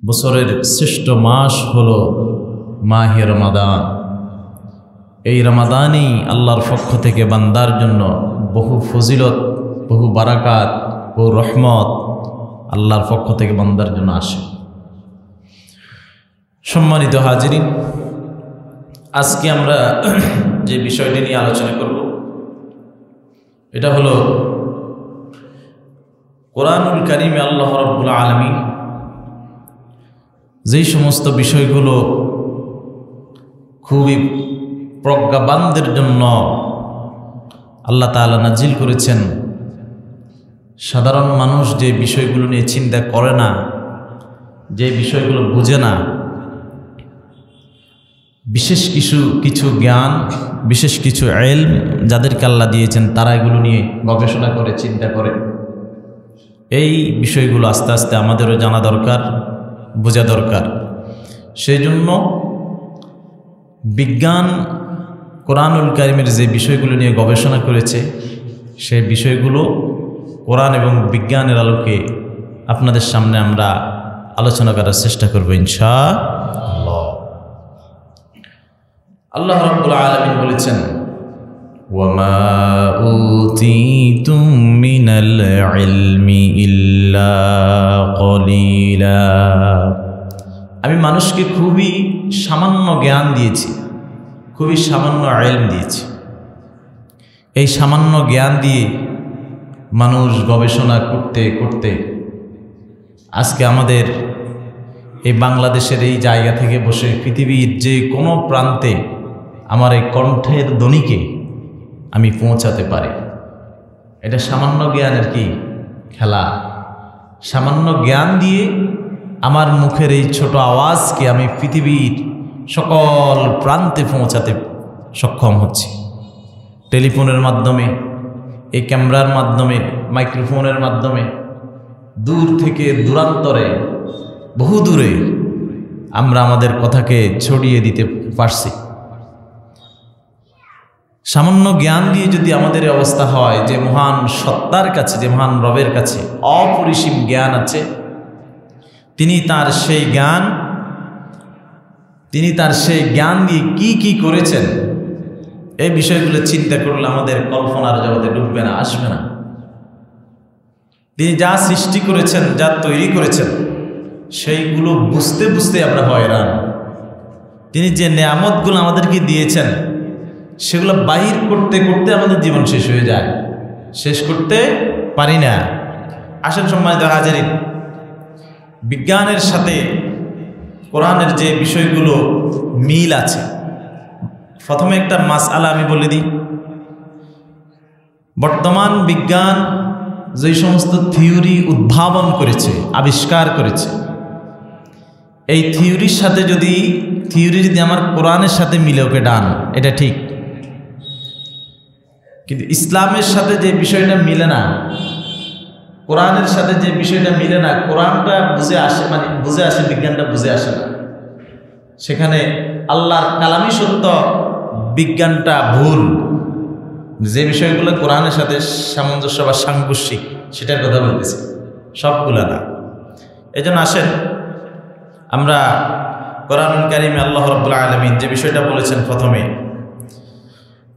বছরের শ্রেষ্ঠ মাস হলো মাহে রমাদান। এই রমাদানই আল্লাহর পক্ষ থেকে বান্দার জন্য বহু ফজিলত, বহু বারাকাত, বহু রহমত আল্লাহর পক্ষ থেকে বান্দার জন্য আসে। সম্মানিত হাজিরিন, আজকে আমরা যে বিষয়টি নিয়ে আলোচনা করব এটা হলো কোরআনুল কারীমে আল্লাহ রাব্বুল আলামিন যেই সমস্ত বিষয়গুলো খুবই প্রজ্ঞাবানদের জন্য আল্লাহ তাআলা নাজিল করেছেন, সাধারণ মানুষ যে বিষয়গুলো নিয়ে চিন্তা করে না, যে বিষয়গুলো বুঝে না, বিশেষ কিছু জ্ঞান, বিশেষ কিছু ইলম যাদেরকে আল্লাহ দিয়েছেন তারা এগুলো নিয়ে গবেষণা করে চিন্তা করে। এই বিষয়গুলো আস্তে আস্তে আমাদেরও জানা দরকার, বোঝা দরকার। সেই জন্য বিজ্ঞান কোরআনুল কারীমের যে বিষয়গুলো নিয়ে গবেষণা করেছে সেই বিষয়গুলো কোরআন এবং বিজ্ঞানের আলোকে আপনাদের সামনে আমরা আলোচনা করার চেষ্টা করব ইনশাআল্লাহ। আল্লাহ রাব্বুল আলামিন বলেছেন, ওয়ামা উতীতুম মিনাল ইলমি ইল্লা কলিলা। আমি মানুষকে খুবই সামান্য জ্ঞান দিয়েছি, খুবই সামান্য ইলম দিয়েছি। এই সামান্য জ্ঞান দিয়ে মানুষ গবেষণা করতে করতে আজকে আমাদের এই বাংলাদেশের এই জায়গা থেকে বসে পৃথিবীর যে কোনো প্রান্তে আমার এই কণ্ঠের ধ্বনিকে আমি পৌঁছাতে পারি। এটা সামান্য জ্ঞানের কি খেলা? সামান্য জ্ঞান দিয়ে আমার মুখের এই ছোট আওয়াজকে আমি পৃথিবীর সকল প্রান্তে পৌঁছাতে সক্ষম হচ্ছি। টেলিফোনের মাধ্যমে, এই ক্যামেরার মাধ্যমে, মাইক্রোফোনের মাধ্যমে দূর থেকে দূরান্তরে, বহু দূরে আমরা আমাদের কথাকে ছড়িয়ে দিতে পারছি। সামান্য জ্ঞান দিয়ে যদি আমাদের অবস্থা হয়, যে মহান সত্তার কাছে, যে মহান রবের কাছে অপরিসীম জ্ঞান আছে, তিনি তার সেই জ্ঞান দিয়ে কি কি করেছেন, এই বিষয়গুলো চিন্তা করলে আমাদের কল্পনার জগতে ডুববে না, আসবে না। তিনি যা সৃষ্টি করেছেন, যা তৈরি করেছেন, সেইগুলো বুঝতে বুঝতে আমরা হয়রান। তিনি যে নেয়ামতগুলো আমাদেরকে দিয়েছেন সেগুলো বাহির করতে করতে আমাদের জীবন শেষ হয়ে যায়, শেষ করতে পারি না। আসেন সম্মানিত হাজিরিন, বিজ্ঞানের সাথে কোরআনের যে বিষয়গুলো মিল আছে, প্রথমে একটা মাসআলা আমি বলে দিই। বর্তমান বিজ্ঞান যে সমস্ত থিওরি উদ্ভাবন করেছে, আবিষ্কার করেছে, এই থিওরির সাথে যদি আমার কোরআনের সাথে মিলে, ওকে ডান, এটা ঠিক। কিন্তু ইসলামের সাথে যে বিষয়টা মিলে না, কোরআনের সাথে যে বিষয়টা মিলে না, কোরআনটা বুঝে আসে, মানে বুঝে আসে, বিজ্ঞানটা বুঝে আসে না। সেখানে আল্লাহর কালামি সত্য, বিজ্ঞানটা ভুল। যে বিষয়গুলো কোরআনের সাথে সামঞ্জস্য বা সাংঘর্ষিক, সেটার কথা বলতেছি, সবগুলো না। এই জন্য আসেন আমরা কোরআনুল কারীমে আল্লাহ রাব্বুল আলামিন যে বিষয়টা বলেছেন, প্রথমে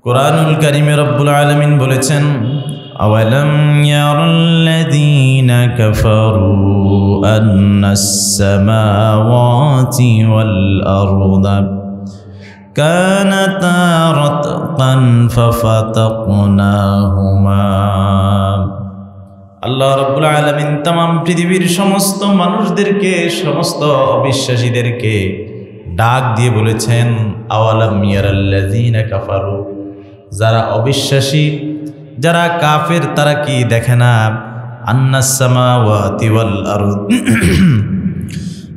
কোরআনুল কারীমে রাব্বুল আলামিন বলেছেন, আওয়ালাম ইয়ারাল্লাযীনা কাফারু আন্নাস সামাওয়াতি ওয়াল আরদা কানাতা রাতকান ফাফাতাকনাহুমা। আল্লাহ রাব্বুল আলামিন तमाम পৃথিবীর সমস্ত মানুষদেরকে, সমস্ত অবিশ্বাসীদেরকে ডাক দিয়ে বলেছেন, আওয়ালাম ইয়ারাল্লাযীনা কাফারু, যারা অবিশ্বাসী, যারা কাফের, তারা কি দেখে না? আন্নাস সামাওয়াতি ওয়াল আরদ,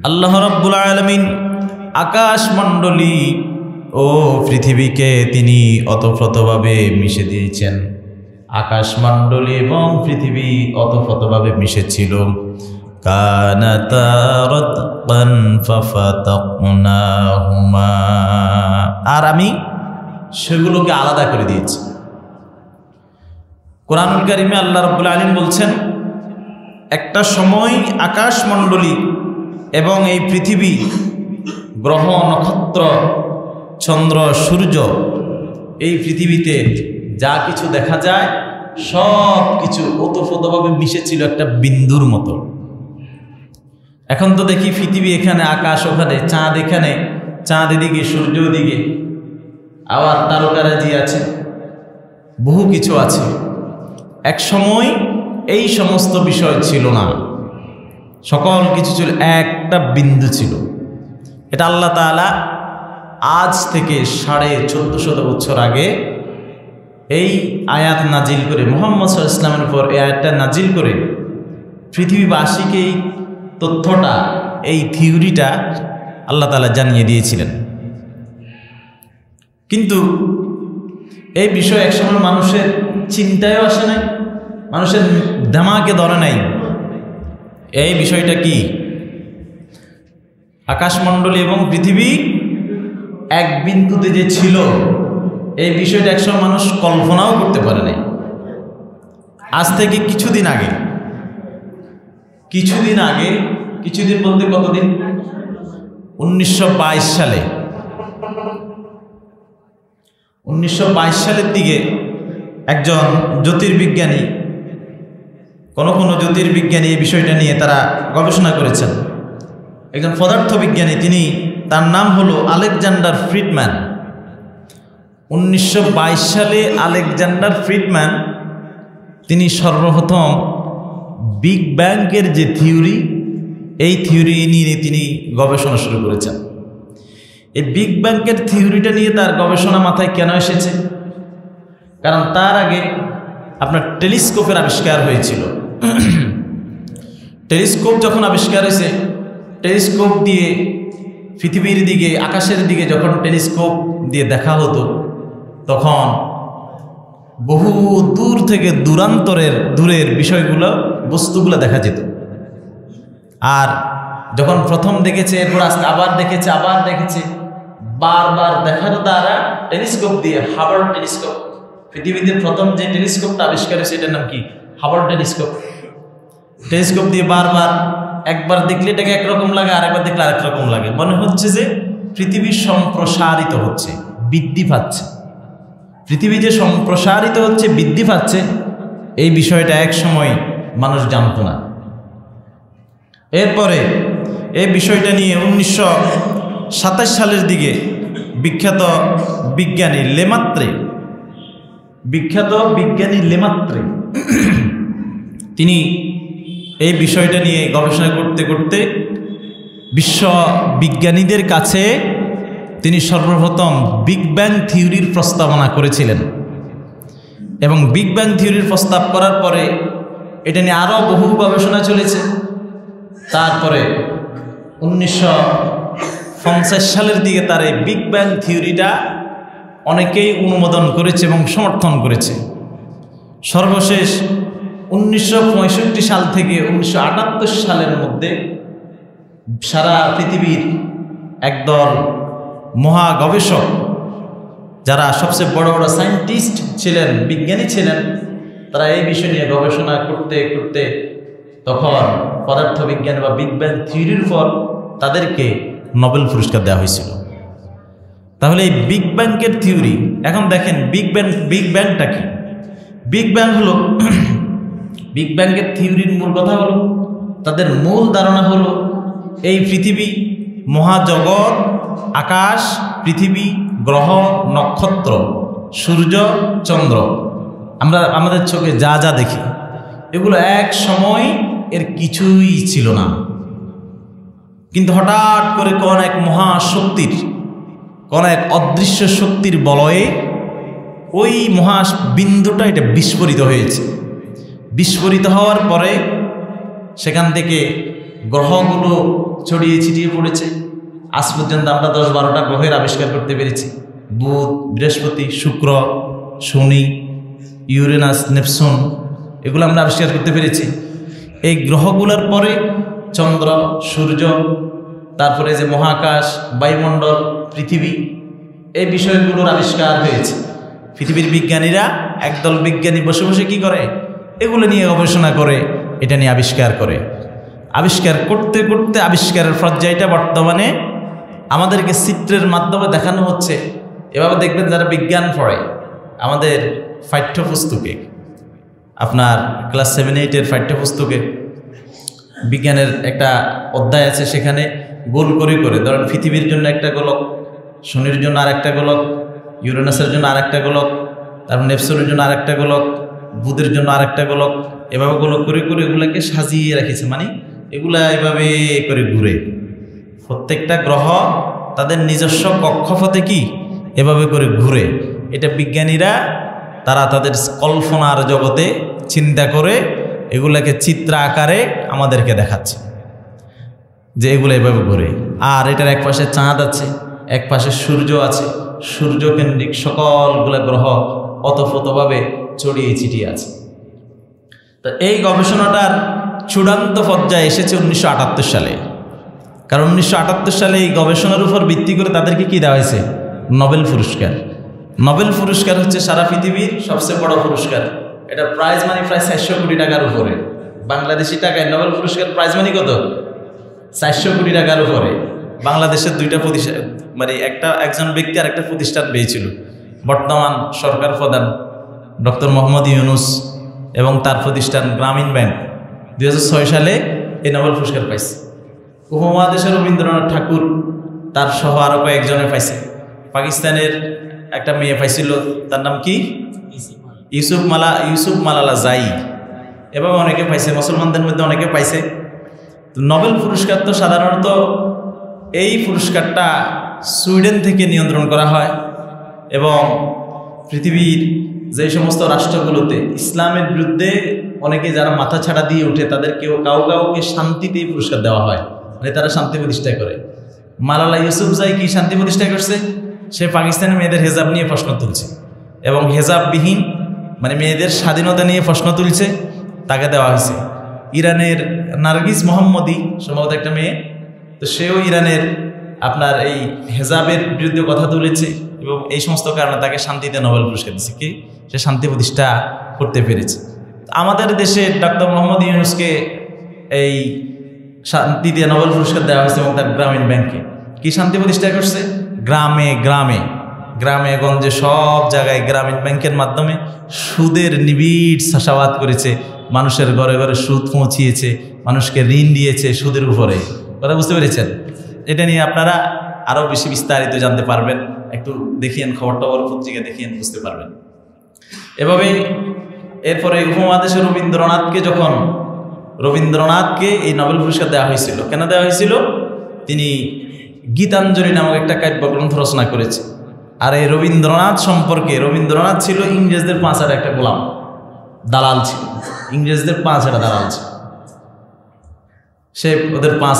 আল্লাহ রাব্বুল আলামিন আকাশ মণ্ডলী ও পৃথিবীকে তিনি অতপ্রতভাবে মিশে দিয়েছেন। আকাশ মণ্ডলী এবং পৃথিবী অতপ্রতভাবে মিশেছিল। কানাতা রাতকান ফাফাতাকনাহুমা, আর আমি সেগুলোকে আলাদা করে দিয়েছি। কোরআনুল কারীমে আল্লাহ রাব্বুল আলামিন বলছেন, একটা সময় আকাশমণ্ডলী এবং এই পৃথিবী, গ্রহ, নক্ষত্র, চন্দ্র, সূর্য, এই পৃথিবীতে যা কিছু দেখা যায় সব কিছু ওতপ্রোতভাবে মিশেছিল একটা বিন্দুর মতো। এখন তো দেখি পৃথিবী এখানে, আকাশ ওখানে, চাঁদ এখানে, চাঁদ এদিকে, সূর্য ওদিকে, আবার তারকারাজি আছে, বহু কিছু আছে। এক সময় এই সমস্ত বিষয় ছিল না, সকল কিছু ছিল একটা বিন্দু ছিল। এটা আল্লাহ তাআলা আজ থেকে 1450 বছর আগে এই আয়াত নাজিল করে, মুহাম্মদ সাল্লাল্লাহু আলাইহি ওয়াসাল্লামের উপর এই আয়াতটা নাজিল করে পৃথিবীবাসীকে এই তথ্যটা, এই থিওরিটা আল্লাহ তাআলা জানিয়ে দিয়েছিলেন। কিন্তু এই বিষয় একসময় মানুষের চিন্তায়ও আসে নাই, মানুষের দিমাগে ধরে নাই। এই বিষয়টা কি? আকাশমণ্ডলী এবং পৃথিবী এক বিন্দুতে যে ছিল, এই বিষয়টা একসময় মানুষ কল্পনাও করতে পারে নাই। আজ থেকে কিছুদিন আগে, কিছুদিন বলতে কতদিন, 1922 সালে, 1922 সালের দিকে একজন জ্যোতির্বিজ্ঞানী, কোনো জ্যোতির্বিজ্ঞানী এই বিষয়টা নিয়ে তারা গবেষণা করেছেন। একজন পদার্থবিজ্ঞানী, তার নাম হলো আলেকজান্ডার ফ্রিডম্যান। 1922 সালে আলেকজান্ডার ফ্রিডম্যান তিনি সর্বপ্রথম বিগ ব্যাংয়ের যে থিওরি, এই থিওরি নিয়ে তিনি গবেষণা শুরু করেছেন। এই বিগ ব্যাংয়ের থিওরিটা নিয়ে তার গবেষণা মাথায় কেন এসেছে? কারণ তার আগে আপনার টেলিস্কোপের আবিষ্কার হয়েছিল। টেলিস্কোপ যখন আবিষ্কার হয়েছে, টেলিস্কোপ দিয়ে পৃথিবীর দিকে, আকাশের দিকে যখন টেলিস্কোপ দিয়ে দেখা হতো, তখন বহু দূর থেকে দূরের বিষয়গুলো, বস্তুগুলো দেখা যেত। আর যখন প্রথম দেখেছে, এরপর আবার দেখেছে, বারবার দেখার দ্বারা টেলিস্কোপ দিয়ে, হাবল টেলিস্কোপ, পৃথিবীতে প্রথম যে টেলিস্কোপটা আবিষ্কার হয়েছে এটার নাম কি? Hubble telescope. টেলিস্কোপ দিয়ে বারবার, একবার দেখলে এটাকে একরকম লাগে, আরেকবার দেখলে আরেক রকম লাগে। মনে হচ্ছে যে পৃথিবী সম্প্রসারিত হচ্ছে, বৃদ্ধি পাচ্ছে। পৃথিবী যে সম্প্রসারিত হচ্ছে, বৃদ্ধি পাচ্ছে, এই বিষয়টা এক সময় মানুষ জানতো না। এরপরে এই বিষয়টা নিয়ে 1927 সালের দিকে বিখ্যাত বিজ্ঞানী লেমাত্রে তিনি এই বিষয়টা নিয়ে গবেষণা করতে করতে বিশ্ব বিজ্ঞানীদের কাছে তিনি সর্বপ্রথম বিগ ব্যাং থিওরির প্রস্তাবনা করেছিলেন। এবং বিগ ব্যাং থিওরির প্রস্তাব করার পরে এটা নিয়ে আরও বহু গবেষণা চলেছে। তারপরে 1950 সালের দিকে তার এই বিগ ব্যাং থিওরিটা অনেকেই অনুমোদন করেছে এবং সমর্থন করেছে। সর্বশেষ 1965 সাল থেকে 1978 সালের মধ্যে সারা পৃথিবীর একদল মহা গবেষক, যারা সবচেয়ে বড় বড় সায়েন্টিস্ট ছিলেন, বিজ্ঞানী ছিলেন, তারা এই বিষয় নিয়ে গবেষণা করতে করতে তখন পদার্থবিজ্ঞান বা বিগ ব্যাং থিওরির উপর তাদেরকে নোবেল পুরস্কার দেওয়া হয়েছিল। তাহলে এই বিগ ব্যাংয়ের থিওরি, এখন দেখেন বিগ ব্যাংটা কি? বিগ ব্যাং হলো, বিগ ব্যাংয়ের থিওরির মূল কথা হলো, তাদের মূল ধারণা হলো এই পৃথিবী, মহাজগৎ, আকাশ, পৃথিবী, গ্রহ, নক্ষত্র, সূর্য, চন্দ্র, আমরা আমাদের চোখে যা যা দেখি, এগুলো এক সময় এর কিছুই ছিল না। কিন্তু হঠাৎ করে কোন এক মহাশক্তির, কোন এক অদৃশ্য শক্তির বলয়ে ওই মহাবিন্দুটা এটা বিস্ফোরিত হয়েছে। বিস্ফোরিত হওয়ার পরে সেখান থেকে গ্রহগুলো ছড়িয়ে ছিটিয়ে পড়েছে। আজ পর্যন্ত আমরা 10-12টা গ্রহের আবিষ্কার করতে পেরেছি। বুধ, বৃহস্পতি, শুক্র, শনি, ইউরেনাস, নেপচুন, এগুলো আমরা আবিষ্কার করতে পেরেছি। এই গ্রহগুলোর পরে চন্দ্র, সূর্য, তারপরে যে মহাকাশ, বায়ুমণ্ডল, পৃথিবী, এই বিষয়গুলোর আবিষ্কার হয়েছে। পৃথিবীর বিজ্ঞানীরা, একদল বিজ্ঞানী বসে বসে কি করে? এগুলো নিয়ে গবেষণা করে, এটা নিয়ে আবিষ্কার করে। আবিষ্কার করতে করতে আবিষ্কারের পর্যায়টা বর্তমানে আমাদেরকে চিত্রের মাধ্যমে দেখানো হচ্ছে। এভাবে দেখবেন যারা বিজ্ঞান পড়ে আমাদের পাঠ্যপুস্তকে, আপনার ক্লাস 7-8-এর পাঠ্যপুস্তকে বিজ্ঞানের একটা অধ্যায় আছে, সেখানে গোল করে করে ধরেন পৃথিবীর জন্য একটা গোলক, শনির জন্য আর একটা গোলক, ইউরেনাসের জন্য আর একটা গোলক, তারপর নেপচুনের জন্য আর একটা গোলক, বুধের জন্য আর একটা গোলক, এভাবে গোলক করে করে এগুলাকে সাজিয়ে রাখিছে। মানে এগুলা এভাবে করে ঘুরে, প্রত্যেকটা গ্রহ তাদের নিজস্ব কক্ষপথে কি এভাবে করে ঘুরে। এটা বিজ্ঞানীরা তারা তাদের কল্পনার জগতে চিন্তা করে এগুলাকে চিত্র আকারে আমাদেরকে দেখাচ্ছে যে এগুলো এভাবে ঘুরে। আর এটার এক পাশে চাঁদ আছে, এক পাশে সূর্য আছে, সূর্যকেন্দ্রিক সকলগুলো গ্রহ অতপ্রতভাবে ছড়িয়ে ছিটিয়ে আছে। তো এই গবেষণাটার চূড়ান্ত পর্যায়ে এসেছে 1978 সালে। কারণ 1978 সালে এই গবেষণার উপর ভিত্তি করে তাদেরকে কি দেওয়া হয়েছে? নোবেল পুরস্কার। নোবেল পুরস্কার হচ্ছে সারা পৃথিবীর সবচেয়ে বড় পুরস্কার। এটা প্রাইজ মানি প্রায় 400 কোটি টাকার উপরে। বাংলাদেশি টাকায় নোবেল পুরস্কার প্রাইজ মানি কত? 400 কোটি টাকার উপরে। বাংলাদেশের দুইটা প্রতিষ্ঠান, মানে একজন ব্যক্তি আর একটা প্রতিষ্ঠান পেয়েছিল। বর্তমান সরকার প্রধান ডক্টর মোহাম্মদ ইউনুস এবং তার প্রতিষ্ঠান গ্রামীণ ব্যাংক 2006 সালে এই নোবেল পুরস্কার পাইছে। উপমহাদেশের রবীন্দ্রনাথ ঠাকুর তার সহ আরও কয়েকজনে পাইছে। পাকিস্তানের একটা মেয়ে পাইছিল, তার নাম কি? ইউসুফ মালালা জাই। এভাবে অনেকে পাইছে, মুসলমানদের মধ্যে অনেকে পাইছে। তো নোবেল পুরস্কার তো সাধারণত এই পুরস্কারটা সুইডেন থেকে নিয়ন্ত্রণ করা হয় এবং পৃথিবীর যে সমস্ত রাষ্ট্রগুলোতে ইসলামের বিরুদ্ধে অনেকে যারা মাথা ছাড়া দিয়ে ওঠে তাদেরকেও কাউকে শান্তিতেই পুরস্কার দেওয়া হয়, মানে তারা শান্তি প্রতিষ্ঠা করে। মালালা ইউসুফজাই কি শান্তি প্রতিষ্ঠা করছে? সে পাকিস্তানের মেয়েদের হেজাব নিয়ে প্রশ্ন তুলছে এবং হেজাববিহীন মানে মেয়েদের স্বাধীনতা নিয়ে প্রশ্ন তুলছে, তাকে দেওয়া হয়েছে। ইরানের নার্গিস মোহাম্মদী সম্ভবত একটা মেয়ে, তো সেও ইরানের আপনার এই হেজাবের বিরুদ্ধে কথা তুলেছে এবং এই সমস্ত কারণে তাকে শান্তিতে নোবেল পুরস্কার দিচ্ছে। কি সে শান্তি প্রতিষ্ঠা করতে পেরেছে। আমাদের দেশে ডক্টর মোহাম্মদ ইউনুসকে এই শান্তিতে নোবেল পুরস্কার দেওয়া হয়েছে এবং তার গ্রামীণ ব্যাংকে কি শান্তি প্রতিষ্ঠা করছে? গ্রামে গ্রামে গ্রামে গঞ্জে সব জায়গায় গ্রামীণ ব্যাংকের মাধ্যমে সুদের নিবিড় চাষাবাদ করেছে, মানুষের ঘরে ঘরে সুদ পৌঁছিয়েছে, মানুষকে ঋণ দিয়েছে সুদের উপরে। কথা বুঝতে পেরেছেন? এটা নিয়ে আপনারা আরও বেশি বিস্তারিত জানতে পারবেন, একটু দেখিয়েন, খবর টবর পত্রিকা দেখিয়েন, বুঝতে পারবেন। এভাবে এরপরে উপমহাদেশের রবীন্দ্রনাথকে এই নোবেল পুরস্কার দেওয়া হয়েছিল। কেন দেওয়া হয়েছিল? তিনি গীতাঞ্জলি নামক একটা কাব্যগ্রন্থ রচনা করেছে। আর এই রবীন্দ্রনাথ সম্পর্কে, রবীন্দ্রনাথ ছিল ইংরেজদের 5 একটা গোলাম, দালাল ছিল, ইংরেজদের 5 দালাল ছিল। সে ওদের 5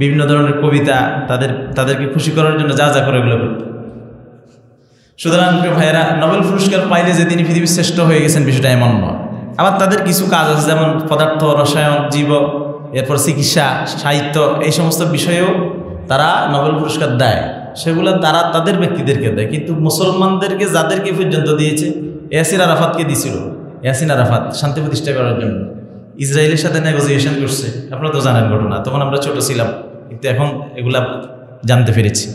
বিভিন্ন ধরনের কবিতা তাদেরকে খুশি করার জন্য যা যা করে এগুলো করত। সুতরাং ভাইয়েরা, নোবেল পুরস্কার পাইলে যে তিনি পৃথিবীর শ্রেষ্ঠ হয়ে গেছেন বিষয়টা এমন নয়। আবার তাদের কিছু কাজ আছে, যেমন পদার্থ, রসায়ন, জীব, এরপর চিকিৎসা, সাহিত্য, এই সমস্ত বিষয়েও তারা নোবেল পুরস্কার দেয়। সেগুলো তারা তাদের ব্যক্তিদেরকে দেয়, কিন্তু মুসলমানদেরকে যাদেরকে পর্যন্ত দিয়েছে, ইয়াসির আরাফাতকে দিয়েছিল। ইয়াসির আরাফাত শান্তি প্রতিষ্ঠা করার জন্য ইসরায়েলের সাথে নেগোসিয়েশন করছে। আপনারা তো জানেন ঘটনা, তখন আমরা ছোট ছিলাম, কিন্তু এখন এগুলা জানতে পেরেছি।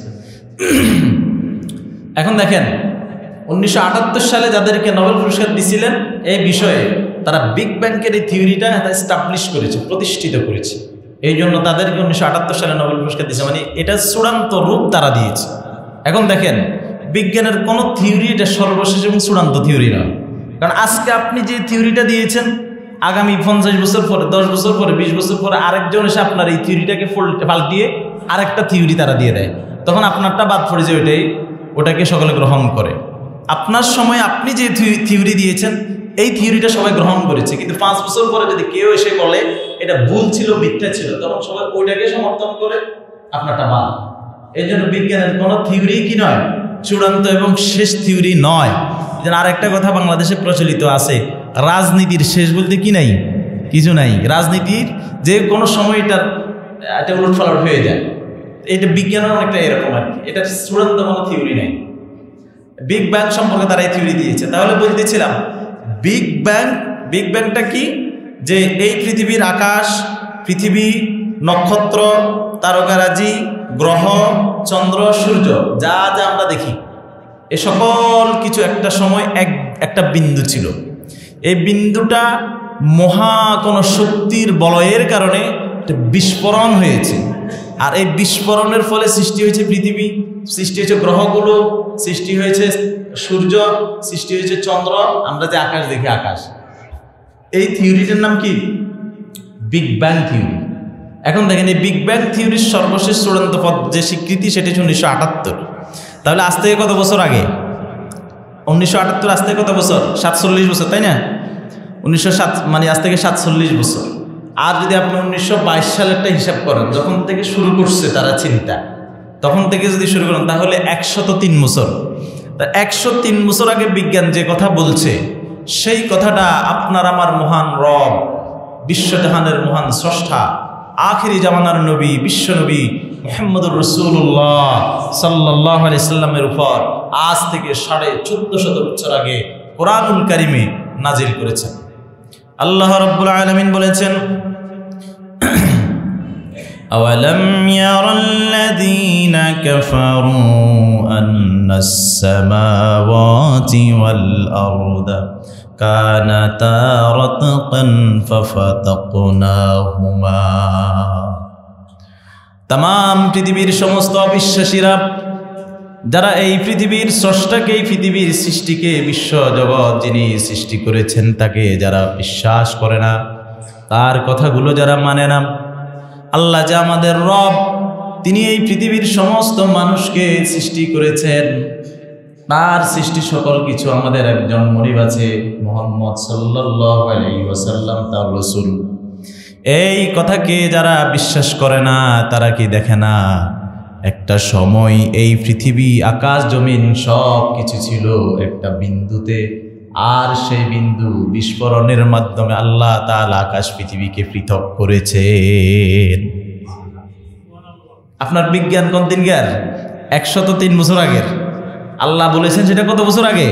এখন দেখেন 1978 সালে যাদেরকে নোবেল পুরস্কার দিয়েছিলেন এই বিষয়ে, তারা বিগ ব্যাংকের এই থিওরিটা এস্টাবলিশ করেছে, প্রতিষ্ঠিত করেছে। এই জন্য তাদেরকে 1978 সালে নোবেল পুরস্কার দিয়েছে, মানে এটা চূড়ান্ত রূপ তারা দিয়েছে। এখন দেখেন, বিজ্ঞানের কোনো থিওরি এটা সর্বশেষ এবং চূড়ান্ত থিওরি নয়। কারণ আজকে আপনি যে থিওরিটা দিয়েছেন, আগামী 50 বছর পরে, 10 বছর পরে, 20 বছর পরে আরেকজন এসে আপনার এই থিওরিটাকে পাল্টিয়ে আরেকটা থিওরি তারা দিয়ে দেয়, তখন আপনারটা বাদ পড়ে যায়, ওটাকে সকলে গ্রহণ করে। আপনার সময় আপনি যে থিওরি দিয়েছেন এই থিওরিটা সবাই গ্রহণ করেছে, কিন্তু 5 বছর পরে যদি কেউ এসে বলে এটা ভুল ছিল, মিথ্যা ছিল, তখন সবাই ওইটাকে সমর্থন করে, আপনারটা বাদ। এই জন্য বিজ্ঞানের কোনো থিওরি কি নয়, চূড়ান্ত এবং শেষ থিওরি নয়। আর একটা কথা বাংলাদেশে প্রচলিত আছে, রাজনীতির শেষ বলতে কি নাই, কিছু নাই। রাজনীতির যে কোনো সময় এটা উলটপালট হয়ে যায়। এটা বিজ্ঞানের অনেকটা এরকম আর কি, এটা চূড়ান্ত কোনো থিওরি নেই। বিগ ব্যাং সম্পর্কে তারা এই থিওরি দিয়েছে। তাহলে বলতেছিলাম বিগ ব্যাংটা কি? যে এই পৃথিবীর আকাশ, পৃথিবী, নক্ষত্র, তারকারাজি, গ্রহ, চন্দ্র, সূর্য, যা যা আমরা দেখি, এ সকল কিছু একটা সময় একটা বিন্দু ছিল। এই বিন্দুটা মহা কোনো শক্তির বলয়ের কারণে বিস্ফোরণ হয়েছে, আর এই বিস্ফোরণের ফলে সৃষ্টি হয়েছে পৃথিবী, সৃষ্টি হয়েছে গ্রহগুলো, সৃষ্টি হয়েছে সূর্য, সৃষ্টি হয়েছে চন্দ্র, আমরা যে আকাশ দেখি আকাশ। এই থিওরিটার নাম কি? Big bang theory. এখন দেখেন এই বিগ ব্যাং থিওরির সর্বশেষ চূড়ান্ত পদ যে স্বীকৃতি, সেটি হচ্ছে 1978। তাহলে আজ থেকে কত বছর আগে? 1978 আজ থেকে কত বছর? 47 বছর, তাই না? 1907 মানে আজ থেকে 47 বছর। আর যদি আপনি 1922 সালেরটা হিসাব করেন, যখন থেকে শুরু করছে তারা চিন্তা, তখন থেকে যদি শুরু করেন, তাহলে 103 বছর। তা 103 বছর আগে বিজ্ঞান যে কথা বলছে, সেই কথাটা আপনার আমার মহান রব, বিশ্বজাহানের মহান স্রষ্টা, আখিরি জামানার নবী, বিশ্বনবী মুহাম্মদুর রাসূলুল্লাহ সাল্লাল্লাহু আলাইহি সাল্লামের উপর আজ থেকে 1450 বছর আগে কোরআনুল কারিমে নাজিল করেছেন। আল্লাহ রাব্বুল আলামিন বলেছেন, আওয়ালাম ইয়ারাল্লাযীনা কাফারু আন্নাস সামাওয়াতি ওয়াল আরদা কানাতা রাতকান ফাফাতাকনাহুমা। তাম পৃথিবীর সমস্ত অবিশ্বাসীরা, যারা এই পৃথিবীর স্রষ্টাকে, এই পৃথিবীর সৃষ্টিকে, বিশ্ব জগৎ যিনি সৃষ্টি করেছেন তাকে যারা বিশ্বাস করে না, তার কথাগুলো যারা মানে না, আল্লাহ যে আমাদের রব, তিনি এই পৃথিবীর সমস্ত মানুষকে সৃষ্টি করেছেন, তার সৃষ্টি সকল কিছু আমাদের একজন মনিব আছে, মুহাম্মদ সাল্লাল্লাহু আলাইহি ওয়াসাল্লাম, তার রাসূল। এই কথাকে যারা বিশ্বাস করে না, তারা কি দেখে না একটা সময় এই পৃথিবী, আকাশ, জমিন সব কিছু ছিল একটা বিন্দুতে, আর সেই বিন্দু বিস্ফোরণের মাধ্যমে আল্লাহ তাআলা আকাশ পৃথিবীকে পৃথক করেছেন। আপনার বিজ্ঞান কোন দিনকার? 103 বছর আগের। আল্লাহ বলেছেন সেটা কত বছর আগে?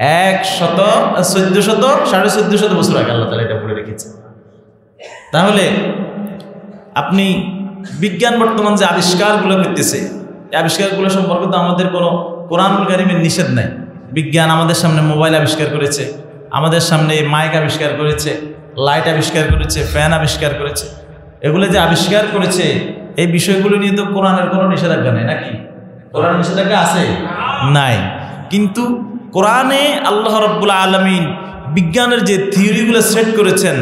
1400 বছর আগে আল্লাহ তাআলা এটা বলে রেখেছেন। তাহলে আপনি বিজ্ঞান বর্তমান যে আবিষ্কারগুলো করতেছে, এই আবিষ্কারগুলো সম্পর্কে তো আমাদের কোনো কোরআনুল কারিমের নিষেধ নাই। বিজ্ঞান আমাদের সামনে মোবাইল আবিষ্কার করেছে, আমাদের সামনে মাইক আবিষ্কার করেছে, লাইট আবিষ্কার করেছে, ফ্যান আবিষ্কার করেছে। এগুলো যে আবিষ্কার করেছে, এই বিষয়গুলো নিয়ে তো কোরআনের কোনো নিষেধাজ্ঞা নেই, নাকি? কোরআনের নিষেধাজ্ঞা আছে? নাই। কিন্তু কোরআনে আল্লাহ রাব্বুল আলামিন বিজ্ঞানের যে থিওরিগুলো সেট করেছেন,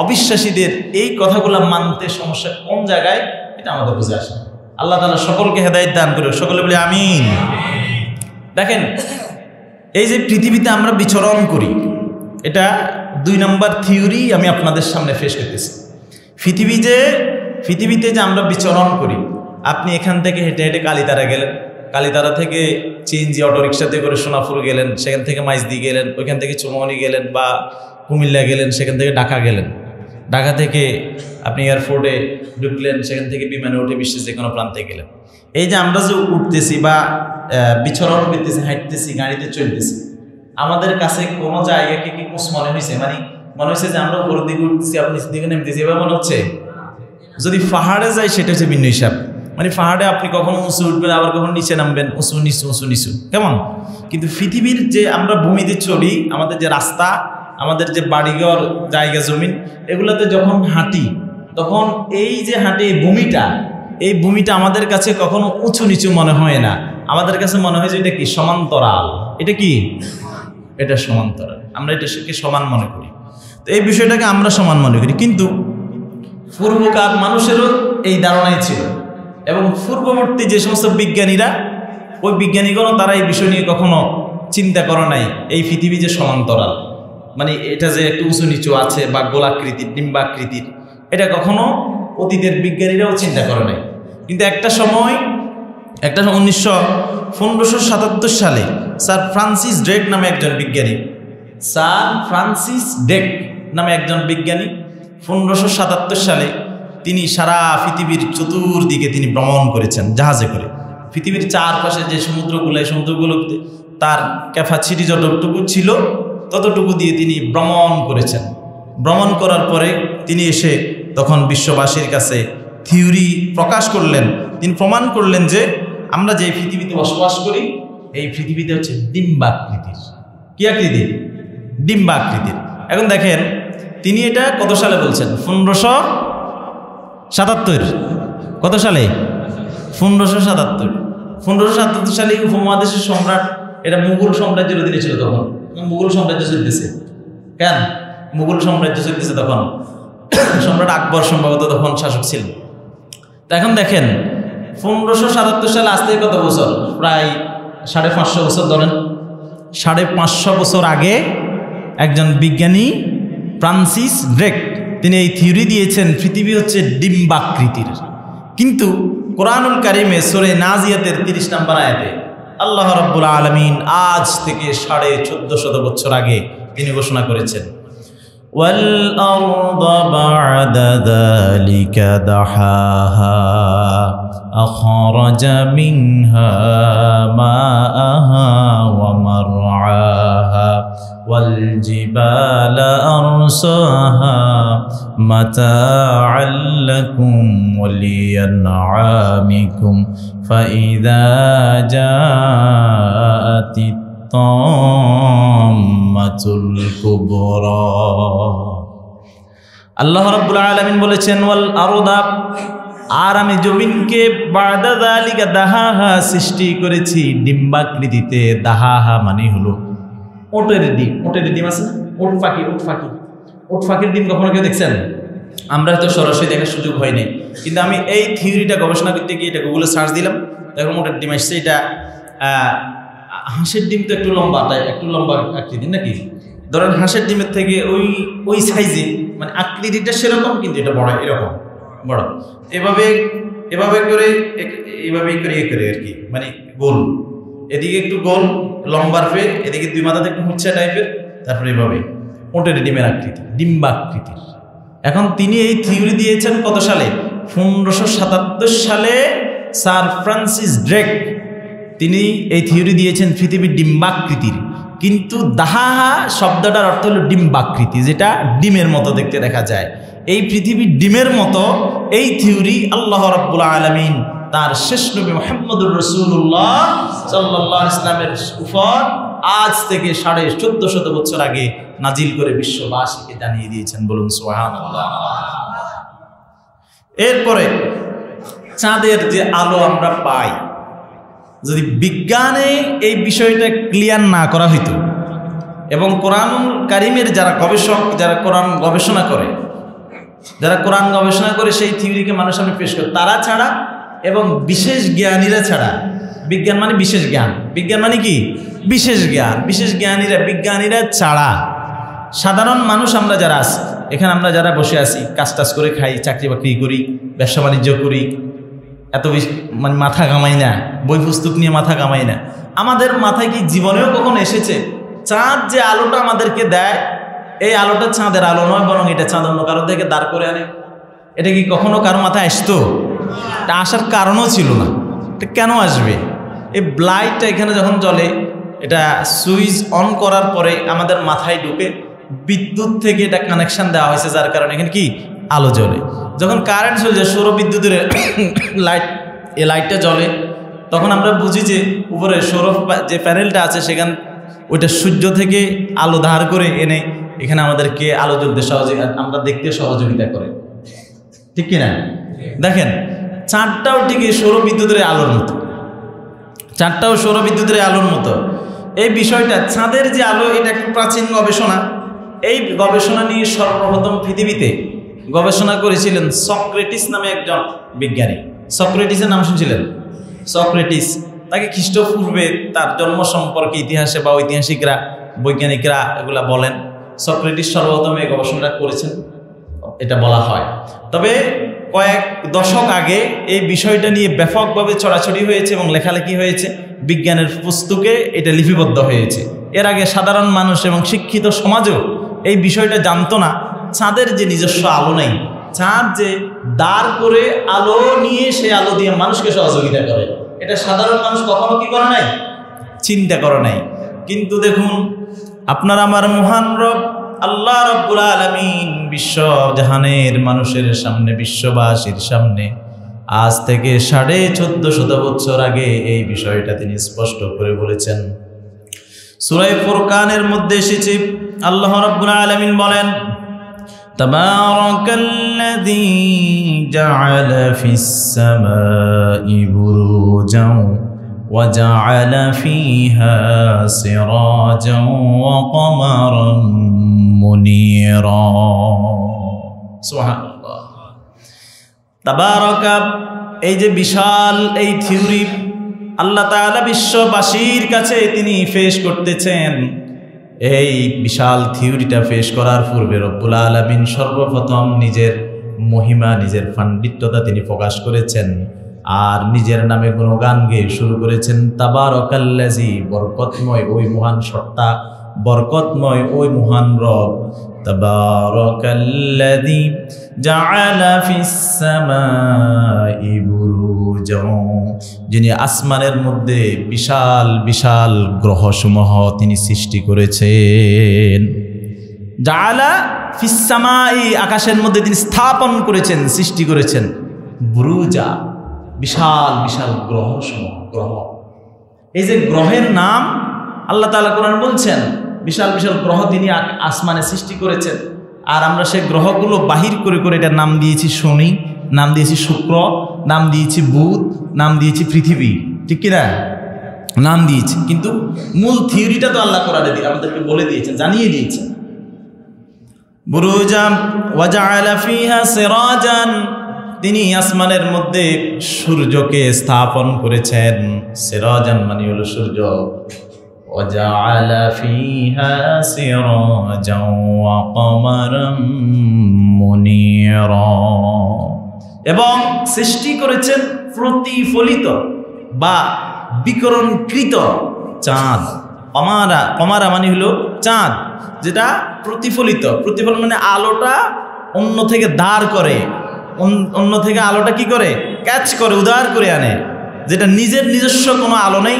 অবিশ্বাসীদের এই কথাগুলো মানতে সমস্যা কোন জায়গায়, এটা আমাদের বুঝে আসে। আল্লাহ তাআলা সকলকে হেদায়েত দান করুক, সকলে বলি আমিন। দেখেন, এই যে পৃথিবীতে আমরা বিচরণ করি, এটা 2 নম্বর থিওরি আমি আপনাদের সামনে পেশ করতেছি। পৃথিবীতে যে আমরা বিচরণ করি, আপনি এখান থেকে হেঁটে হেঁটে কালীতারা গেলেন, কালীতারা থেকে চিএনজি অটোরিকশাতে করে সোনাপুর গেলেন, সেখান থেকে মাইজদি গেলেন, ওইখান থেকে চৌমনি গেলেন বা কুমিল্লা গেলেন, সেখান থেকে ঢাকা গেলেন, ঢাকা থেকে আপনি এয়ারপোর্টে ঢুকলেন, সেখান থেকে বিমানে উঠে বিশ্বের যে কোনো প্রান্তে গেলেন। এই যে আমরা যে উঠতেছি বা বিচরণ করতেছি, হাঁটতেছি, গাড়িতে চলতেছি, আমাদের কাছে কোনো জায়গাকে কি কুছ মনে হয়েছে? মানে মনে হয়েছে যে আমরা উপরের দিকে উঠতেছি, আপনি নিচের দিকে নামতেছি, এবার মনে হচ্ছে? যদি পাহাড়ে যাই সেটা হচ্ছে ভিন্ন হিসাব। মানে পাহাড়ে আপনি কখনো উঁচু উঠবেন, আবার কখনো নিচে নামবেন, উঁচু নিচু উঁচু নিচু, কেমন? কিন্তু পৃথিবীর যে আমরা ভূমিতে চলি, আমাদের যে রাস্তা, আমাদের যে বাড়িঘর, জায়গা, জমিন, এগুলোতে যখন হাঁটি, তখন এই যে হাঁটি এই ভূমিটা আমাদের কাছে কখনো উঁচু নিচু মনে হয় না। আমাদের কাছে মনে হয় যে এটা কি সমান্তরাল। এটা কি? এটা সমান্তরাল। আমরা এটাকে সমান মনে করি। তো এই বিষয়টাকে আমরা সমান মনে করি, কিন্তু পূর্বকার মানুষেরও এই ধারণাই ছিল, এবং পূর্ববর্তী যে সমস্ত বিজ্ঞানীরা, ওই বিজ্ঞানীগণও তারা এই বিষয় নিয়ে কখনো চিন্তা করে নাই এই পৃথিবী যে সমান্তরাল, মানে এটা যে একটু উঁচু নিচু আছে বা গোলাকৃতির, ডিম্বাকৃতির, এটা কখনো অতীতের বিজ্ঞানীরাও চিন্তা করে নাই। কিন্তু একটা সময় 1577 সালে স্যার ফ্রান্সিস ড্রেক নামে একজন বিজ্ঞানী, 1577 সালে তিনি সারা পৃথিবীর চতুর্দিকে তিনি ভ্রমণ করেছেন জাহাজে করে। পৃথিবীর চারপাশে যে সমুদ্রগুলো, এই সমুদ্রগুলোতে তার ক্যাপাসিটি যতটুকু ছিল ততটুকু দিয়ে তিনি ভ্রমণ করেছেন। ভ্রমণ করার পরে তিনি এসে তখন বিশ্ববাসীর কাছে থিওরি প্রকাশ করলেন। তিনি প্রমাণ করলেন যে আমরা যে পৃথিবীতে বসবাস করি এই পৃথিবীতে হচ্ছে ডিম্বাকৃতির। কি আকৃতির? ডিম্বাকৃতির। এখন দেখেন তিনি এটা কত সালে বলছেন? 1577। কত সালে? 1577। 1577 সালে উপমহাদেশের সম্রাট, এটা মুঘল সাম্রাজ্যের অধীনে ছিল তখন। মুঘল সাম্রাজ্য চলতেছে। কেন মুঘল সাম্রাজ্য চলতেছে? তখন সম্রাট আকবর সম্ভবত তখন শাসক ছিল। তো এখন দেখেন 1577 সালে আজ থেকে কত বছর? প্রায় 550 বছর ধরেন। 550 বছর আগে একজন বিজ্ঞানী ফ্রান্সিস ড্রেক তিনি এই থিওরি দিয়েছেন পৃথিবী হচ্ছে ডিম্বাকৃতির। কিন্তু কোরআনুল কারিমে সূরা নাজিয়াতের 30 নম্বর আয়াতে আল্লাহ রাব্বুল আলামিন আজ থেকে 1450 বছর আগে তিনি ঘোষণা করেছেন, ওয়াল আরদা বা'দা যালিকা দাহাহা আখরাজা মিনহা মাআহা ওয়া মারআহা ওয়াল জিবালা আরসাহা মাতা'আল লাকুম ওয়া লিআন'আমিকুম ফাইযা জাআতিত তাম্মাতুল কুবরা। আল্লাহ রাব্বুল আলামিন বলেছেন ওয়াল আরদা, আর আমি জমিনকে বা'দা যালিকা দাহাহা সৃষ্টি করেছি ডিম্বাকৃতিতে। দাহাহা মানে হলো ওটের ডিম। ওটের ডিম আছে না? ওট পাখি। ওট পাখির ডিম কখনো কেউ দেখছেন? আমরা হয়তো সরাসরি দেখার সুযোগ হয়নি, কিন্তু আমি এই থিওরিটা গবেষণা করতে গিয়ে এটা গুগলে সার্চ দিলাম, এখন ওটের ডিম আসছে। এটা হাঁসের ডিম তো একটু লম্বা, তাই একটু লম্বা আকৃতি নাকি? ধরেন হাঁসের ডিমের থেকে ওই সাইজে, মানে আকৃতিটা সেরকম, কিন্তু এটা বড়, এরকম বড়। এভাবে করে আর কি, মানে গোল, এদিকে একটু গোল লম্বার ফে, এদিকে দুই মাথাতে একটু হুচ্ছা টাইপের, তারপরে এভাবে ওটের ডিমের আকৃতি, ডিম্বাকৃতির। এখন তিনি এই থিওরি দিয়েছেন কত সালে? 1577 সালে স্যার ফ্রান্সিস ড্রেক তিনি এই থিওরি দিয়েছেন পৃথিবীর ডিম্বাকৃতির। কিন্তু দাহাহা শব্দটার অর্থ হলো ডিম্বাকৃতি, যেটা ডিমের মতো দেখতে দেখা যায়। এই পৃথিবীর ডিমের মতো এই থিওরি আল্লাহ রাব্বুল আলামিন তার শেষ নবী মুহাম্মদুর রাসূলুল্লাহ সাল্লাল্লাহু আলাইহি ওয়াসাল্লামের উপর আজ থেকে 1450 বছর আগে নাজিল করে বিশ্ববাসীকে জানিয়ে দিয়েছেন। বলুন সুবহানাল্লাহ। এরপরে চাঁদের যে আলো আমরা পাই, যদি বিজ্ঞানে এই বিষয়টা ক্লিয়ার না করা হইতো এবং কোরআন কারিমের যারা গবেষক, যারা কোরআন গবেষণা করে সেই থিওরিকে মানুষ সামনে পেশ করে, তারা ছাড়া এবং বিশেষ জ্ঞানীরা ছাড়া, বিজ্ঞান মানে বিশেষ জ্ঞান, বিজ্ঞান মানে কি? বিশেষ জ্ঞান। বিশেষ জ্ঞানীরা, বিজ্ঞানীরা ছাড়া সাধারণ মানুষ আমরা যারা আছি, এখানে আমরা যারা বসে আছি, কাজ টাজ করে খাই, চাকরি বাকরি করি, ব্যবসা বাণিজ্য করি, এত বেশি মানে মাথা কামাই না, বই পুস্তক নিয়ে মাথা কামাই না, আমাদের মাথায় কি জীবনেও কখনো এসেছে চাঁদ যে আলোটা আমাদেরকে দেয়, এই আলোটা চাঁদের আলো নয়, বরং এটা চাঁদ অন্য কারো থেকে দাঁড় করে আনে? এটা কি কখনো কারো মাথায় আসতো? এটা আসার কারণও ছিল না। এটা কেন আসবে? এই লাইটটা এখানে যখন জ্বলে, এটা সুইচ অন করার পরে আমাদের মাথায় ঢুকে, বিদ্যুৎ থেকে এটা কানেকশন দেওয়া হয়েছে, যার কারণে এখানে কি আলো জ্বলে। যখন কারেন্ট চলে যায়, সৌর বিদ্যুতের লাইট, এই লাইটটা জ্বলে, তখন আমরা বুঝি যে উপরে সৌর যে প্যানেলটা আছে সেখানে ওইটা সূর্য থেকে আলো ধার করে এনে এখানে আমাদেরকে আলো জ্বলতে আমরা দেখতে সহযোগিতা করে, ঠিক কিনা? দেখেন চাঁদটাও ঠিক সৌর বিদ্যুতের আলোর মতো, চাঁদটাও সৌর বিদ্যুতের আলোর মতো। এই বিষয়টা চাঁদের যে আলো, এটা একটা প্রাচীন গবেষণা। এই গবেষণা নিয়ে সর্বপ্রথম পৃথিবীতে গবেষণা করেছিলেন সক্রেটিস নামে একজন বিজ্ঞানী। সক্রেটিসের নাম শুনছিলেন? সক্রেটিস, তাকে খ্রিস্টপূর্বে তার জন্ম সম্পর্কে ইতিহাসে বা ঐতিহাসিকরা, বৈজ্ঞানিকরা এগুলা বলেন। সক্রেটিস সর্বপ্রথম এই গবেষণাটা করেছেন, এটা বলা হয়। তবে কয়েক দশক আগে এই বিষয়টা নিয়ে ব্যাপকভাবে ছড়াছড়ি হয়েছে এবং লেখালেখি হয়েছে, বিজ্ঞানের পুস্তকে এটা লিপিবদ্ধ হয়েছে। এর আগে সাধারণ মানুষ এবং শিক্ষিত সমাজও এই বিষয়টা জানতো না, চাঁদের যে নিজস্ব আলো নেই, চাঁদ যে দাঁড় করে আলো নিয়ে সে আলো দিয়ে মানুষকে সহযোগিতা করে, এটা সাধারণ মানুষ কখনো কি করে নাই, চিন্তা করে নাই। কিন্তু দেখুন, আপনার আমার মহান রব আল্লাহ রাব্বুল আলামিন বিশ্ব জাহানের মানুষের সামনে, বিশ্ববাসীর সামনে আজ থেকে 1450 বছর আগে এই বিষয়টা তিনি স্পষ্ট করে বলেছেন। সূরা ফুরকানের মধ্যে এসেছে, আল্লাহ রাব্বুল আলামিন বলেন, তাবারাকাল্লাযী জাআলা ফিস সামাই বুরুজান ওয়া জাআলা ফীহা সিরাজান ওয়া কমারান মুনীরা। সুবহানাল্লাহ। তাবারাকা, এই যে বিশাল এই থিওরি আল্লাহ তাআলা বিশ্ববাসীর কাছে তিনি পেশ করতেছেন। এই বিশাল থিওরিটা পেশ করার পূর্বে রব্বুল আলামিন সর্বপ্রথম নিজের মহিমা, নিজের পাণ্ডিত্যতা তিনি প্রকাশ করেছেন আর নিজের নামে গুণগান গেয়ে শুরু করেছেন। তাবারাকাল্লাযী, বরকতময় ওই মহান সত্তা, বরকতময় ওই মহান রব। তাবারাকাল্লাযী জাআলা ফিস সামাই বুরুজান, যিনি আসমানের মধ্যে বিশাল বিশাল গ্রহসমূহ তিনি সৃষ্টি করেছেন। জাআলা ফিস সামাই, আকাশের মধ্যে তিনি স্থাপন করেছেন, সৃষ্টি করেছেন। বুরুজা, বিশাল বিশাল গ্রহসমূহ। গ্রহ, এই যে গ্রহের নাম আল্লাহ তাআলা কোরআন বলছেন, বিশাল বিশাল গ্রহ তিনি আসমানে সৃষ্টি করেছেন। আর আমরা সেই গ্রহগুলো বাহির করে করে এটার নাম দিয়েছি শনি, নাম দিয়েছি শুক্র, নাম দিয়েছি বুধ, নাম দিয়েছি পৃথিবী, ঠিক কিনা? নাম দিয়েছি, কিন্তু মূল থিওরিটা তো আল্লাহ কোরআনে দিয়ে আমাদেরকে বলে দিয়েছেন, জানিয়ে দিয়েছেন। বুরুজাম ওয়া জাআলা ফীহা সিরাজান, তিনি আসমানের মধ্যে সূর্যকে স্থাপন করেছেন। সিরাজান মানে হলো সূর্য। ওয়া জাআলা ফীহা সিরাজান ওয়া কমারান মুনীরা, এবং সৃষ্টি করেছেন প্রতিফলিত বা বিকরণকৃত চাঁদ। কমারা, কমারা মানে হলো চাঁদ, যেটা প্রতিফলিত। প্রতিফলন মানে আলোটা অন্য থেকে ধার করে, অন্য থেকে আলোটা কি করে? ক্যাচ করে, উদ্ধার করে আনে, যেটা নিজের নিজস্ব কোনো আলো নেই,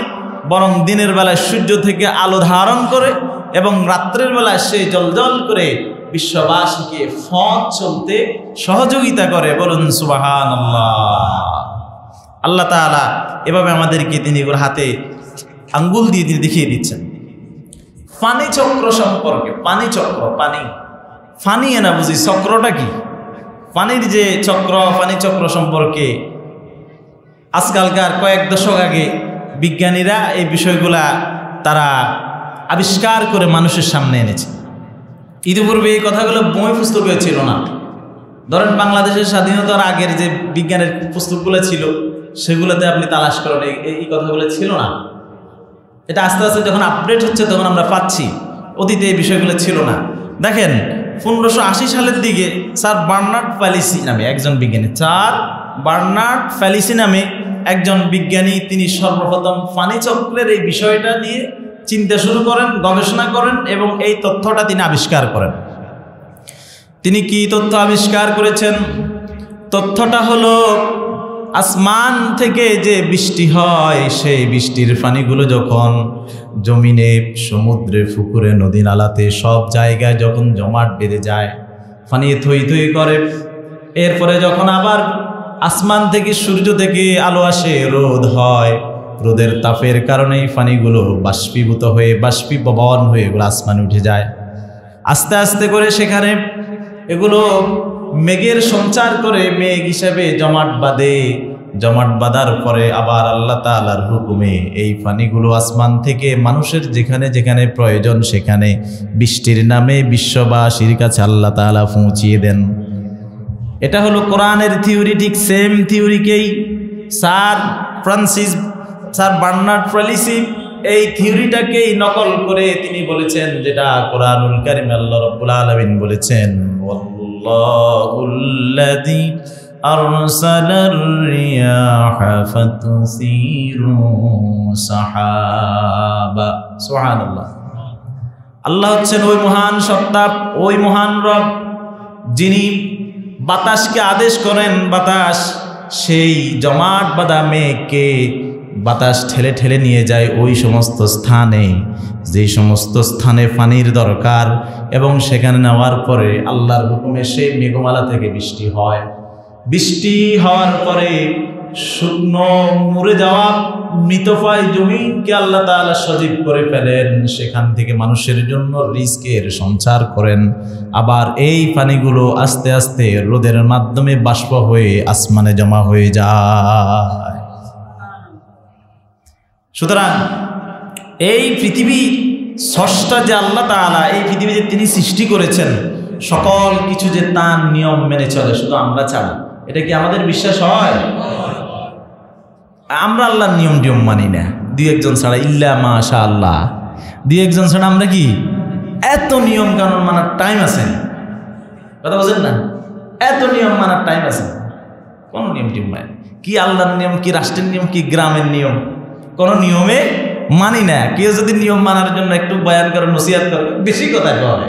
বরং দিনের বেলায় সূর্য থেকে আলো ধারণ করে এবং রাত্রের বেলায় সে জলজল করে বিশ্ববাসীকে পথ চলতে সহযোগিতা করে। বলুন সুবহানাল্লাহ। আল্লাহ তাআলা এভাবে আমাদেরকে তিনি ওর হাতে আঙ্গুল দিয়ে তিনি দেখিয়ে দিচ্ছেন। পানি চক্র সম্পর্কে, পানি চক্র, পানি ফানি না বুঝি, চক্রটা কি? পানির যে চক্র, পানি চক্র সম্পর্কে আজকালকার কয়েক দশক আগে বিজ্ঞানীরা এই বিষয়গুলা তারা আবিষ্কার করে মানুষের সামনে এনেছে। ইতিপূর্বে এই কথাগুলো বই পুস্তকে ছিল না। ধরেন বাংলাদেশের স্বাধীনতার আগের যে বিজ্ঞানের পুস্তকগুলো ছিল সেগুলোতে আপনি তালাশ করেন, এই কথাগুলো ছিল না। এটা আস্তে আস্তে যখন আপডেট হচ্ছে তখন আমরা পাচ্ছি, অতীতে এই বিষয়গুলো ছিল না। দেখেন 1580 সালের দিকে স্যার বার্নার্ড প্যালিসি নামে একজন বিজ্ঞানী, স্যার বার্নার্ড প্যালিসি নামে একজন বিজ্ঞানী, তিনি সর্বপ্রথম পানি চক্রের এই বিষয়টা নিয়ে চিন্তা শুরু করেন, গবেষণা করেন এবং এই তথ্যটা তিনি আবিষ্কার করেন। তিনি কি তথ্য আবিষ্কার করেছেন? তথ্যটা হলো আসমান থেকে যে বৃষ্টি হয়, সেই বৃষ্টির পানিগুলো যখন জমিনে, সমুদ্রে, পুকুরে, নদী নালাতে সব জায়গায় যখন জমাট বেঁধে যায়, পানি থই থই করে, এরপরে যখন আবার আসমান থেকে, সূর্য থেকে আলো আসে, রোদ হয়, রোদের তাপের কারণেই পানিগুলো বাষ্পীভূত হয়ে, বাষ্পীভবন হয়ে এগুলো আসমানে উঠে যায়। আস্তে আস্তে করে সেখানে এগুলো মেঘের সঞ্চার করে মেঘ হিসেবে জমাট বাঁধে। জমাট বাঁধার পরে আবার আল্লাহ তাআলার হুকুমে এই পানিগুলো আসমান থেকে মানুষের যেখানে যেখানে প্রয়োজন সেখানে বৃষ্টির নামে বিশ্ববাসীর কাছে আল্লাহ তাআলা পৌঁছিয়ে দেন। এটা হলো কোরআনের থিওরি। ঠিক সেম থিওরিকেই স্যার বার্নার্ড প্যালিসি এই থিওরিটাকেই নকল করে তিনি বলেছেন, যেটা কোরআনুল কারীমে আল্লাহ রাব্বুল আলামিন বলেছেন, ওয়াল্লাহুল্লাযী আরসালার রিয়াহা ফাতুসিরু সাহাবা। সুবহানাল্লাহ। আল্লাহ হচ্ছেন ওই মহান সত্তা, ওই মহান রব যিনি বাতাসকে আদেশ করেন, বাতাস সেই জমাট বাঁধা মেঘকে বাতাস ঠেলে ঠেলে নিয়ে যায় ওই সমস্ত স্থানে, যেই সমস্ত স্থানে পানির দরকার, এবং সেখানে নেওয়ার পরে আল্লাহর হুকুমে সেই মেঘমালা থেকে বৃষ্টি হয়। বৃষ্টি হওয়ার পরে শুকনো মরে যাওয়া মৃতপ্রায় জমিকে আল্লাহ তাআলা সজীব করে ফেলেন, সেখান থেকে মানুষের জন্য রিজকের সঞ্চার করেন। আবার এই পানিগুলো আস্তে আস্তে রোদের মাধ্যমে বাষ্প হয়ে আসমানে জমা হয়ে যায়। সুতরাং এই পৃথিবীর স্রষ্টা যে আল্লাহ তাআলা, এই পৃথিবী যে তিনি সৃষ্টি করেছেন, সকল কিছু যে তার নিয়ম মেনে চলে, শুধু আমরা ছাড়া, এটা কি আমাদের বিশ্বাস হয়? আমরা আল্লাহর নিয়ম টিয়ম মানি না, দুই একজন ছাড়া, ইল্লা মাশা আল্লাহ, দুই একজন ছাড়া আমরা কি এত নিয়ম কানুন মানার টাইম আছে? কথা বলছেন না, এত নিয়ম মানার টাইম আছে? কোন নিয়ম টিয়ম মানে কি আল্লাহর নিয়ম, কি রাষ্ট্রের নিয়ম, কি গ্রামের নিয়ম, কোন নিয়মে মানি না। কেউ যদি নিয়ম মানার জন্য একটু বয়ান করে, নসিহত করে, বেশি কথা কয়,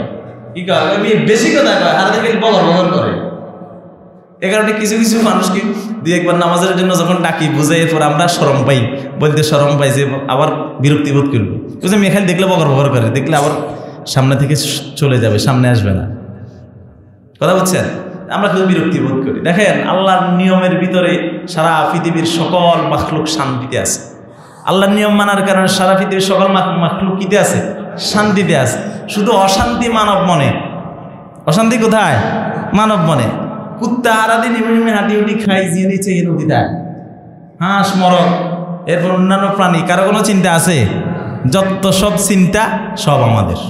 কি কয়, বেশি কথা কয়, আর দেখে বগর বগর করে। এ কারণে কিছু কিছু মানুষকে দুই একবার নামাজের জন্য যখন ডাকি, বুঝে এরপর আমরা শরম পাই, বলতে শরম পাই, যে আবার বিরক্তি বোধ করবো, বুঝে মেখাল দেখলে বগর বগর করে, দেখলে আবার সামনে থেকে চলে যাবে, সামনে আসবে না। কথা বলছেন? আমরা শুধু বিরক্তি বোধ করি। দেখেন, আল্লাহর নিয়মের ভিতরে সারা পৃথিবীর সকল মাখলুক শান্তিতে আছে। আল্লাহর নিয়ম মানার কারণে সারা পৃথিবীর সকল মাখলুক কিতে আছে? শান্তিতে আছে। শুধু অশান্তি মানব মনে। অশান্তি কোথায়? মানব মনে। কুত্তা হারাদি নেমে নেমে হাঁটি উঠি খাই, যে নিচে এ নদী দেয়, হাঁস মরক, এরপর অন্যান্য প্রাণী, কারো কোনো চিন্তা আছে? যত সব চিন্তা সব আমাদের।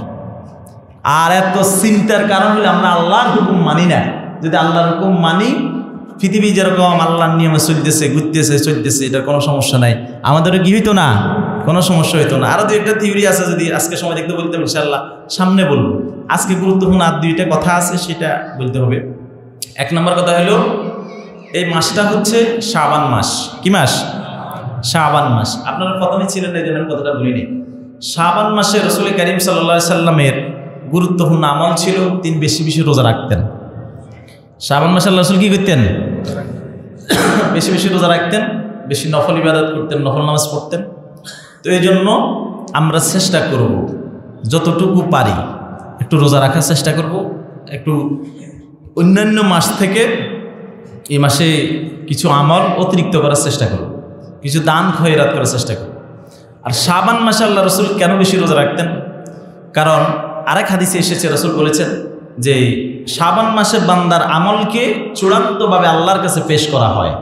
আর এত চিন্তার কারণ হলে আমরা আল্লাহর হুকুম মানি না। যদি আল্লাহর হুকুম মানি, পৃথিবী যেরকম আল্লাহর নিয়মে চলতেছে, ঘুরতেছে, চলতেছে, এটার কোনো সমস্যা নাই, আমাদেরও কি হইতো না, কোনো সমস্যা হইতো না। আরও দু একটা থিওরি আছে, যদি আজকে সময় দেখতে বলতে ইনশাআল্লাহ সামনে বলবো। আজকে গুরুত্বপূর্ণ আর দুইটা কথা আছে, সেটা বলতে হবে। এক নম্বর কথা হলো, এই মাসটা হচ্ছে শাবান মাস। কি মাস? শাবান মাস। আপনারা প্রথমে ছিলেন, এই জন্য কথাটা বলিনি। শাবান মাসে রাসূল করিম সাল্লাল্লাহু আলাইহি সাল্লামের গুরুত্বপূর্ণ আমল ছিল, তিনি বেশি বেশি রোজা রাখতেন। শাবান মাসে আল্লাহ রাসূল কি করতেন? বেশি বেশি রোজা রাখতেন, বেশি নফল ইবাদত করতেন, নফল নামাজ পড়তেন। তো এই জন্য আমরা চেষ্টা করব, যতটুকু পারি একটু রোজা রাখার চেষ্টা করব, একটু অন্যান্য মাস থেকে এই মাসে কিছু আমল অতিরিক্ত করার চেষ্টা করব, কিছু দান খয়রাত করার চেষ্টা করব। আর শাবান মাসে আল্লাহ রাসূল কেন বেশি রোজা রাখতেন? কারণ আরেক হাদিসে এসেছে, রাসূল বলেছেন যে শাবান মাসে বান্দার আমলকে চূড়ান্তভাবে আল্লাহর কাছে পেশ করা হয়।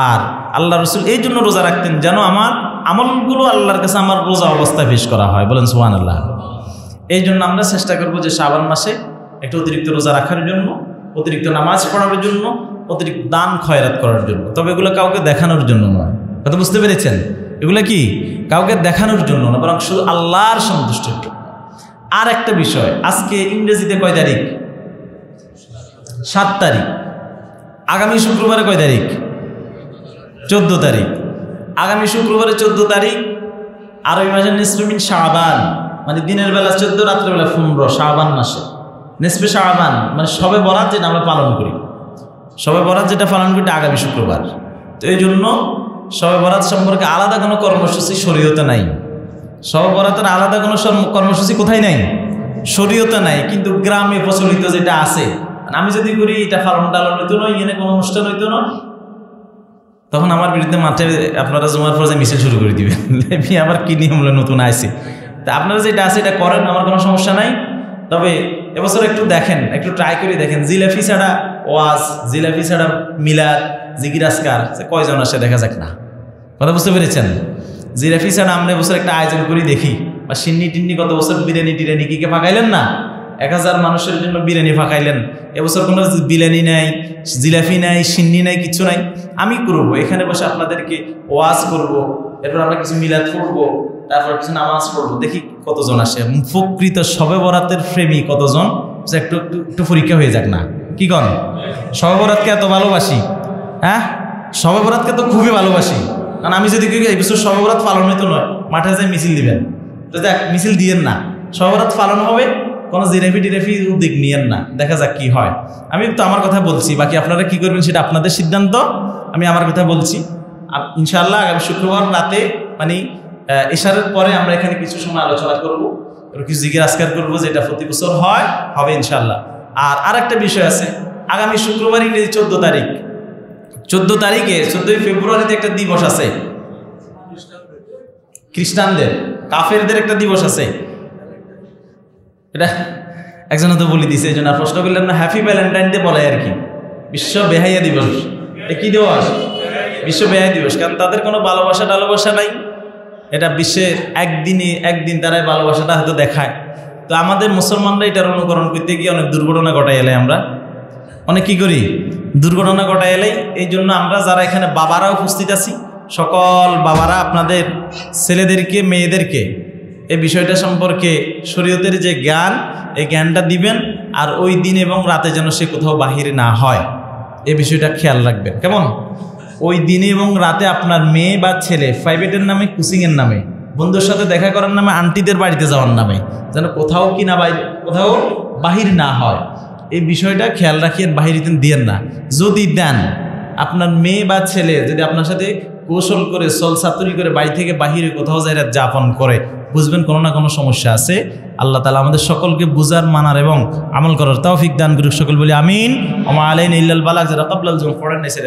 আর আল্লাহ রাসূল এই জন্য রোজা রাখতেন, যেন আমার আমলগুলো আল্লাহর কাছে আমার রোজা অবস্থায় পেশ করা হয়। বলেন সুবহানাল্লাহ। এই জন্য আমরা চেষ্টা করব যে শাবান মাসে একটু অতিরিক্ত রোজা রাখার জন্য, অতিরিক্ত নামাজ পড়ার জন্য, অতিরিক্ত দান খয়রাত করার জন্য। তবে এগুলো কাউকে দেখানোর জন্য নয়। কথা বুঝতে পেরেছেন? এগুলো কি কাউকে দেখানোর জন্য না, বরং শুধু আল্লাহর সন্তুষ্টির জন্য। আর একটা বিষয়, আজকে ইংরেজিতে কয় তারিখ? 7 তারিখ। আগামী শুক্রবারে কয় তারিখ? 14 তারিখ। আগামী শুক্রবারে 14 তারিখ, আরবি মাসের নিসফে মিন শাবান, মানে দিনের বেলা 14, রাত্রের বেলা 15, শাবান মাসে নিসফে শাবান, মানে শবে বরাত যেটা আমরা পালন করি। শবে বরাত যেটা পালন করি আগামী শুক্রবার। তো এই জন্য শবে বরাত সম্পর্কে আলাদা কোনো কর্মসূচি শরীয়তে নাই। শবে বরাতের আলাদা কোনো কর্মসূচি কোথায় নাই? শরীয়তে নাই। কিন্তু গ্রামে প্রচলিত যেটা আছে, আমি যদি করি এটা পালন টালন হইতো নয়, এখানে কোনো অনুষ্ঠান হইতো না, তখন আমার বিরুদ্ধে মাঠে আপনারা জমার পর যে মিছিল শুরু করে দিবেন, আবার কি নিয়ম নতুন আইছে। তা আপনারা যেটা আছে এটা করেন, আমার কোনো সমস্যা নাই। তবে এবছর একটু দেখেন, একটু ট্রাই করে দেখেন, জিলাপি ছাড়া ওয়াজ, জিলাপি ছাড়া মিলাদ, জিকির আজকার কয়জন আসে দেখা যাক না। কথা বুঝতে পেরেছেন? জিলাপি ছাড়া আমরা এবছর একটা আয়োজন করি দেখি, বা সিন্নি টিন্নি, কত বছর বিরিয়ানি টিরিয়ানি কি ফাঁকাইলেন না? 1000 মানুষের জন্য বিরিয়ানি ফাঁকাইলেন। এবছর কোনো বিরিয়ানি নাই, জিলাপি নাই, সিন্নি নাই, কিছু নাই। আমি করবো এখানে বসে আপনাদেরকে ওয়াজ করব, এরপর আমরা কিছু মিলাদ পড়বো, তারপর কিছু নামাজ পড়বো, দেখি কতজন আসে। প্রকৃত শবে বরাতের প্রেমী কতজন, একটু একটু একটু পরীক্ষা হয়ে যাক না, কি কন? শবে বরাতকে এত ভালোবাসি, হ্যাঁ, শবে বরাতকে তো খুবই ভালোবাসি। কারণ আমি যদি এই বছর শবে বরাত পালন হইতো নয়, মাঠে যাই মিছিল দিবেন, তো দেখ মিছিল দিয়েন না, শবে বরাত পালন হবে, কোনো জিরাফি টিরাফি উদ্যোগ নিয়েন না, দেখা যাক কি হয়। আমি তো আমার কথা বলছি, বাকি আপনারা কি করবেন সেটা আপনাদের সিদ্ধান্ত। আমি আমার কথা বলছি, ইনশাআল্লাহ আগামী শুক্রবার রাতে মানে ইশারের পরে আমরা এখানে কিছু সময় আলোচনা করব, কিছু জিকির আজকার করবো, যেটা প্রতি বছর হবে ইনশাআল্লাহ। আর আরেকটা বিষয় আছে, আগামী শুক্রবার ইংরেজি 14 তারিখ, 14 তারিখে 14 ফেব্রুয়ারিতে একটা দিবস আছে, খ্রিস্টানদের কাফেরদের একটা দিবস আছে। এটা একজন তো বলে দিছে, এই জন্য প্রশ্ন করলেন না, হ্যাপি ভ্যালেন্টাইন ডে বলে আর কি, বিশ্ব বেহাইয়া দিবস। এটা কি দিবস? বিশ্ব বেহাইয়া দিবস। কারণ তাদের কোনো ভালোবাসা নাই, এটা বিশ্বের একদিন তারাই ভালোবাসাটা হয়তো দেখায়। তো আমাদের মুসলমানরা এটার অনুকরণ করতে গিয়ে অনেক দুর্ঘটনা ঘটাই এলাই, আমরা অনেক কি করি, দুর্ঘটনা ঘটাই এলাই। এই জন্য আমরা যারা এখানে বাবারা উপস্থিত আছি, সকল বাবারা আপনাদের ছেলেদেরকে মেয়েদেরকে এই বিষয়টা সম্পর্কে শরীয়তের যে জ্ঞান, এই জ্ঞানটা দিবেন। আর ওই দিন এবং রাতে যেন সে কোথাও বাহিরে না হয়, এই বিষয়টা খেয়াল রাখবেন। কেমন? ওই দিনে এবং রাতে আপনার মেয়ে বা ছেলে প্রাইভেটের নামে, কোচিংয়ের নামে, বন্ধুর সাথে দেখা করার নামে, আন্টিদের বাড়িতে যাওয়ার নামে যেন কোথাও কোথাও বাহির না হয়, এই বিষয়টা খেয়াল রাখিয়েন। বাহিরিতে দিয়েন না। যদি দেন, আপনার মেয়ে বা ছেলে যদি আপনার সাথে কৌশল করে সলসাতুরি করে বাড়ি থেকে বাহিরে কোথাও যায় রাত যাপন করে, বুঝবেন কোনো না কোনো সমস্যা আছে। আল্লাহ তাআলা আমাদের সকলকে বুঝার, মানার এবং আমল করার তৌফিক দান করুক। সকল বলি আমিন। ওয়া মা আলাইনা ইল্লাল বালাগ। যারা ক্বাবলাল জুম পড়েন, এসে